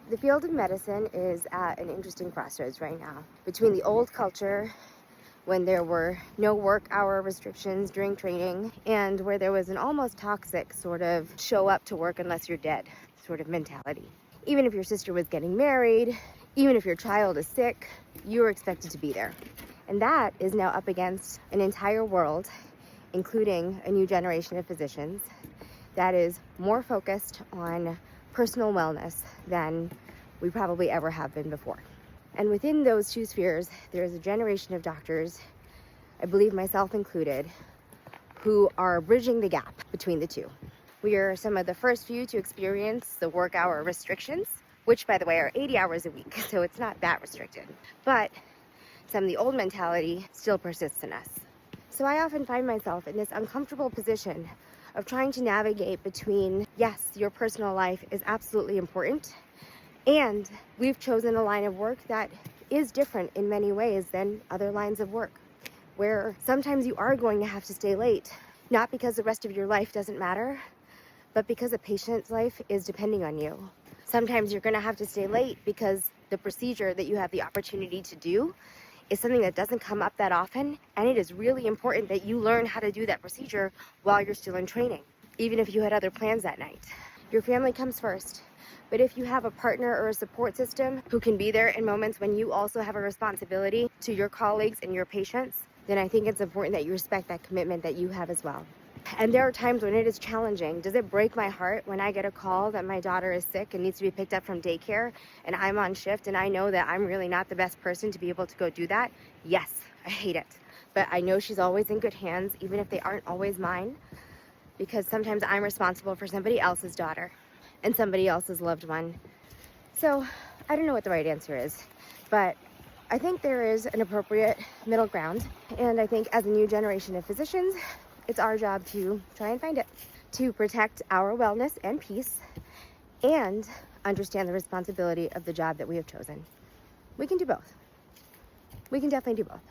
The field of medicine is at an interesting crossroads right now between the old culture when there were no work hour restrictions during training and where there was an almost toxic sort of show up to work unless you're dead sort of mentality. Even if your sister was getting married, even if your child is sick, you were expected to be there. And that is now up against an entire world, including a new generation of physicians, that is more focused on personal wellness than we probably ever have been before. And within those two spheres, there is a generation of doctors, I believe myself included, who are bridging the gap between the two. We are some of the first few to experience the work hour restrictions, which, by the way, are 80 hours a week, so it's not that restricted. But some of the old mentality still persists in us. So I often find myself in this uncomfortable position of trying to navigate between, yes, your personal life is absolutely important, and we've chosen a line of work that is different in many ways than other lines of work, where sometimes you are going to have to stay late, not because the rest of your life doesn't matter, but because a patient's life is depending on you. Sometimes you're going to have to stay late because the procedure that you have the opportunity to do is something that doesn't come up that often, and it is really important that you learn how to do that procedure while you're still in training, even if you had other plans that night. Your family comes first, but if you have a partner or a support system who can be there in moments when you also have a responsibility to your colleagues and your patients, then I think it's important that you respect that commitment that you have as well. And there are times when it is challenging. Does it break my heart when I get a call that my daughter is sick and needs to be picked up from daycare and I'm on shift and I know that I'm really not the best person to be able to go do that? Yes, I hate it. But I know she's always in good hands, even if they aren't always mine, because sometimes I'm responsible for somebody else's daughter and somebody else's loved one. So I don't know what the right answer is, but I think there is an appropriate middle ground. And I think as a new generation of physicians, it's our job to try and find it, to protect our wellness and peace and understand the responsibility of the job that we have chosen. We can do both. We can definitely do both.